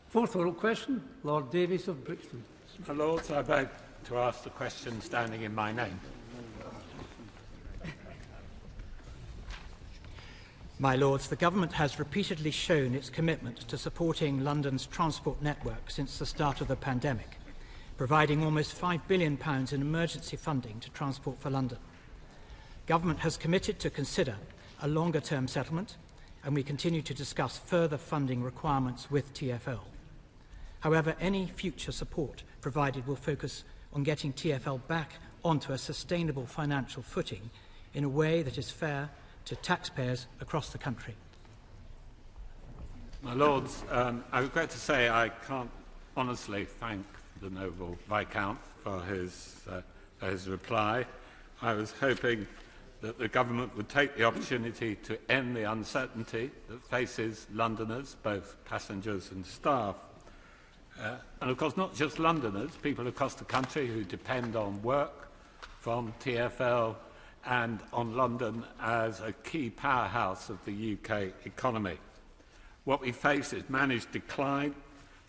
Fourth oral question, Lord Davies of Brixton. My Lords, I beg to ask the question standing in my name. My Lords, the Government has repeatedly shown its commitment to supporting London's transport network since the start of the pandemic, providing almost £5 billion in emergency funding to Transport for London. Government has committed to consider a longer-term settlement, and we continue to discuss further funding requirements with TfL. However, any future support provided will focus on getting TfL back onto a sustainable financial footing in a way that is fair to taxpayers across the country. My Lords, I regret to say I can't honestly thank the noble Viscount for his reply. I was hoping that the Government would take the opportunity to end the uncertainty that faces Londoners, both passengers and staff. And of course, not just Londoners, people across the country who depend on work from TfL and on London as a key powerhouse of the UK economy. What we face is managed decline,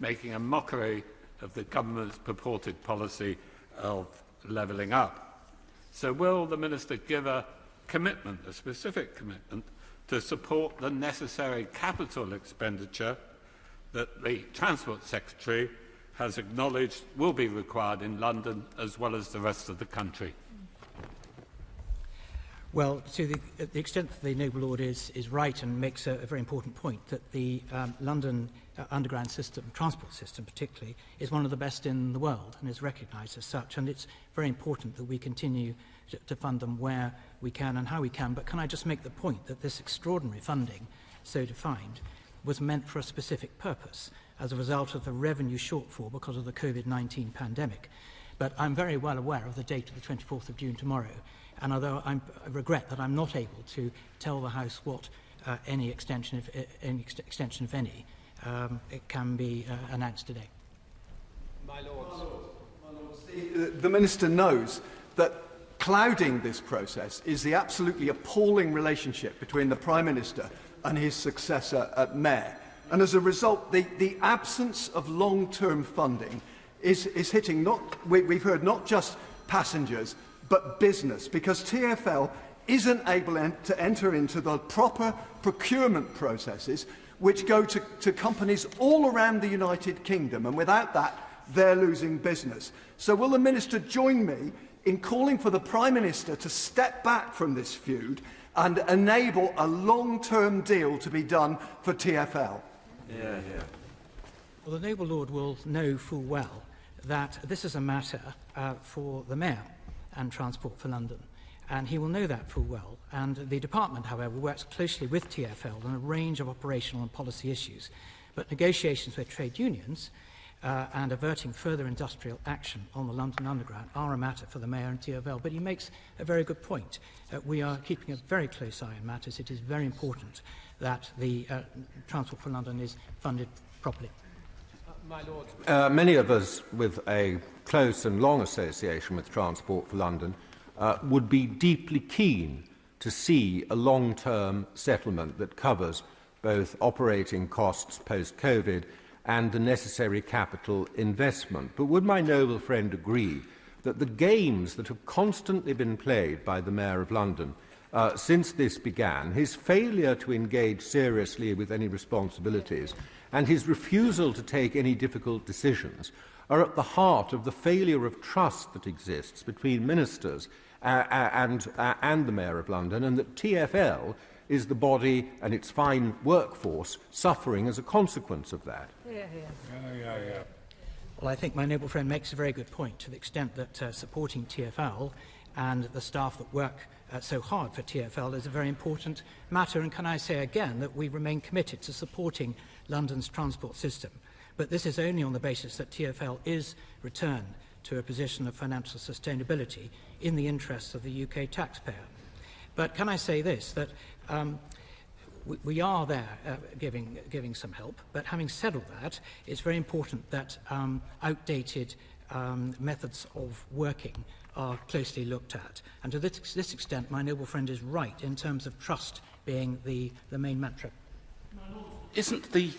making a mockery of the Government's purported policy of levelling up. So will the Minister give a commitment, a specific commitment, to support the necessary capital expenditure that the Transport Secretary has acknowledged will be required in London as well as the rest of the country? Well, to the extent that the noble Lord is right and makes a very important point, that the London underground system, transport system particularly, is one of the best in the world and is recognised as such, and it's very important that we continue to fund them where we can and how we can. But can I just make the point that this extraordinary funding, so defined, was meant for a specific purpose as a result of the revenue shortfall because of the COVID-19 pandemic. But I'm very well aware of the date of the 24th of June tomorrow, and although I regret that I'm not able to tell the House what any extension, if any, it can be announced today. My Lords, the Minister knows that clouding this process is the absolutely appalling relationship between the Prime Minister and his successor at Mayor. And as a result, the absence of long-term funding is hitting, we've heard, not just passengers, but business, because TfL isn't able to enter into the proper procurement processes which go to companies all around the United Kingdom, and without that, they're losing business. So will the Minister join me in calling for the Prime Minister to step back from this feud and enable a long-term deal to be done for TfL? Yeah. Well, the noble Lord will know full well that this is a matter for the Mayor and Transport for London, and he will know that full well. And the Department, however, works closely with TfL on a range of operational and policy issues, but negotiations with trade unions and averting further industrial action on the London Underground are a matter for the Mayor and TfL. But he makes a very good point. We are keeping a very close eye on matters. It is very important that the Transport for London is funded properly. My Lords, many of us with a close and long association with Transport for London would be deeply keen to see a long-term settlement that covers both operating costs post-COVID and the necessary capital investment. But would my noble friend agree that the games that have constantly been played by the Mayor of London since this began, his failure to engage seriously with any responsibilities and his refusal to take any difficult decisions are at the heart of the failure of trust that exists between ministers and the Mayor of London, and that TfL is the body and its fine workforce suffering as a consequence of that? Yeah. Well, I think my noble friend makes a very good point to the extent that supporting TfL and the staff that work so hard for TfL is a very important matter. And can I say again that we remain committed to supporting London's transport system. But this is only on the basis that TfL is returned to a position of financial sustainability in the interests of the UK taxpayer. But can I say this, that we are there giving some help, but having said all that, it's very important that outdated methods of working are closely looked at. And to this extent, my noble friend is right in terms of trust being the main mantra. My Lord. isn't the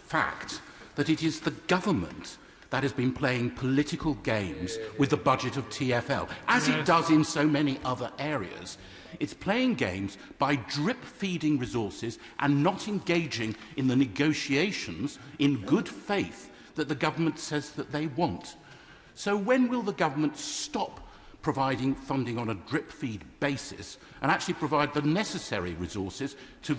fact that it is the government that has been playing political games with the budget of TfL, as it does in so many other areas. It's playing games by drip-feeding resources and not engaging in the negotiations in good faith that the government says that they want. So when will the government stop providing funding on a drip-feed basis and actually provide the necessary resources to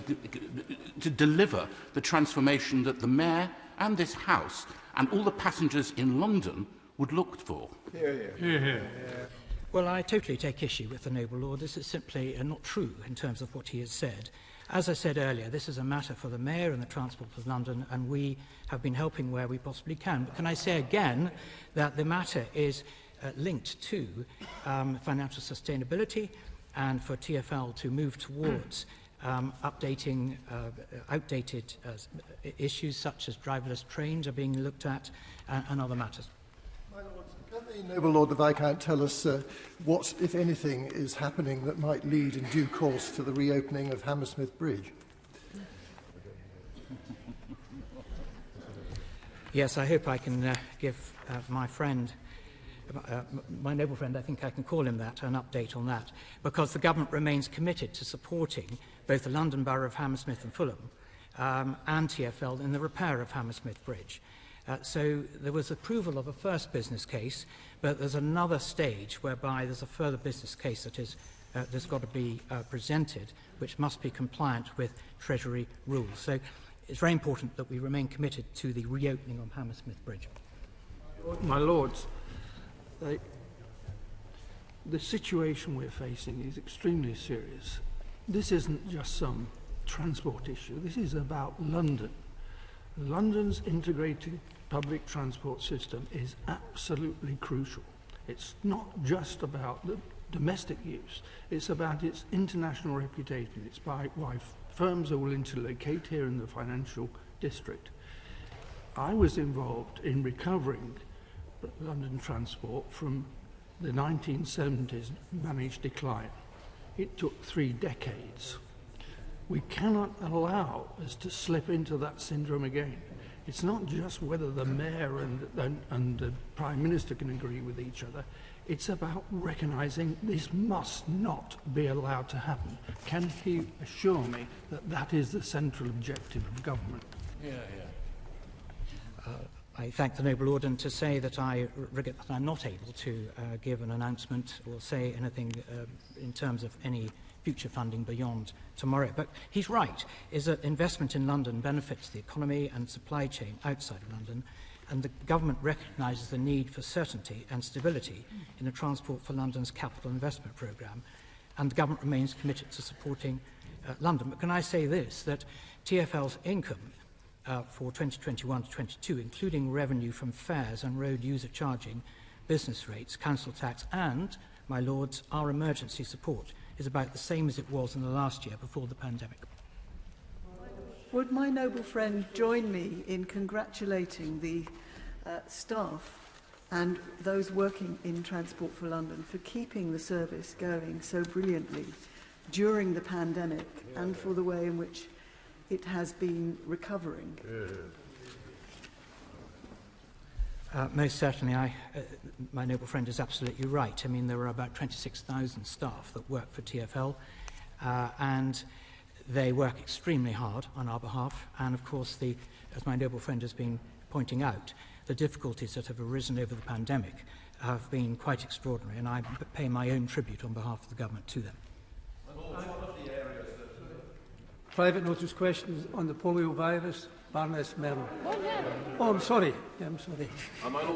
deliver the transformation that the Mayor and this House and all the passengers in London would look for? Well, I totally take issue with the noble lord. This is simply not true in terms of what he has said. As I said earlier, this is a matter for the Mayor and the Transport of London, and we have been helping where we possibly can. But can I say again that the matter is linked to financial sustainability, and for TfL to move towards updating outdated issues such as driverless trains are being looked at, and other matters. My Lord, can the noble Lord the Viscount tell us what, if anything, is happening that might lead in due course to the reopening of Hammersmith Bridge? Yes, I hope I can give my friend, my noble friend, I think I can call him that, an update on that, because the government remains committed to supporting both the London Borough of Hammersmith and Fulham and TfL in the repair of Hammersmith Bridge. So there was approval of a first business case, but there's another stage whereby there's a further business case that is there's got to be presented, which must be compliant with Treasury rules. So it's very important that we remain committed to the reopening of Hammersmith Bridge. My Lords, the situation we're facing is extremely serious. This isn't just some transport issue. This is about London. London's integrated public transport system is absolutely crucial. It's not just about the domestic use, it's about its international reputation. It's why firms are willing to locate here in the financial district. I was involved in recovering London transport from the 1970s managed decline. It took 3 decades. We cannot allow us to slip into that syndrome again. It's not just whether the Mayor and the Prime Minister can agree with each other. It's about recognising this must not be allowed to happen. Can he assure me that that is the central objective of government? I thank the noble lord, and to say that I regret that I'm not able to give an announcement or say anything in terms of any future funding beyond tomorrow. But he's right, is that investment in London benefits the economy and supply chain outside of London, and the government recognises the need for certainty and stability in the Transport for London's capital investment programme, and the government remains committed to supporting London. But can I say this, that TfL's income for 2021 to 22, including revenue from fares and road user charging, business rates, council tax, and, my lords, our emergency support, is about the same as it was in the last year before the pandemic. Would my noble friend join me in congratulating the staff and those working in Transport for London for keeping the service going so brilliantly during the pandemic and for the way in which it has been recovering? Most certainly, my noble friend is absolutely right. I mean, there are about 26,000 staff that work for TfL, and they work extremely hard on our behalf. And of course, as my noble friend has been pointing out, the difficulties that have arisen over the pandemic have been quite extraordinary, and I pay my own tribute on behalf of the government to them. Private notice questions on the polio virus. Baroness Merrill. Oh, I'm sorry.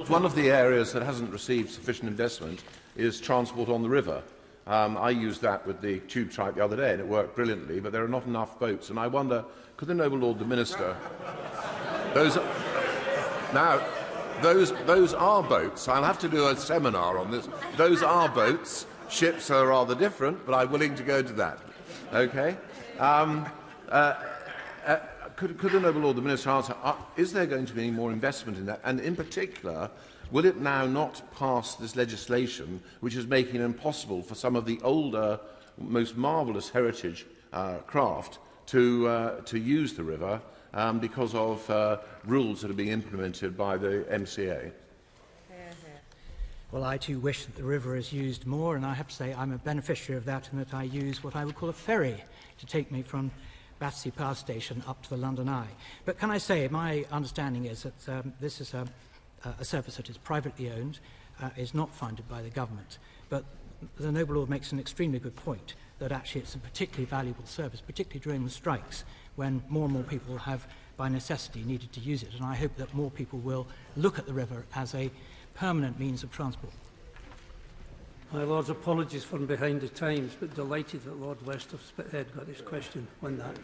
One of the areas that hasn't received sufficient investment is transport on the river. I used that with the tube strike the other day, and it worked brilliantly, but there are not enough boats. And I wonder, could the noble Lord the Minister... Those are boats. I'll have to do a seminar on this. Those are boats. Ships are rather different, but I'm willing to go to that. Okay? Could the noble Lord the Minister answer, is there going to be any more investment in that? And in particular, will it now not pass this legislation which is making it impossible for some of the older, most marvellous heritage craft to use the river because of rules that are being implemented by the MCA? Well, I too wish that the river is used more, and I have to say I'm a beneficiary of that in that I use what I would call a ferry to take me from Battersea Power Station up to the London Eye. But can I say, my understanding is that this is a service that is privately owned, is not funded by the government. But the Noble Lord makes an extremely good point that actually it's a particularly valuable service, particularly during the strikes, when more and more people have, by necessity, needed to use it. And I hope that more people will look at the river as a permanent means of transport. My Lord's, apologies for behind the times, but delighted that Lord West of Spithead got his question on that. So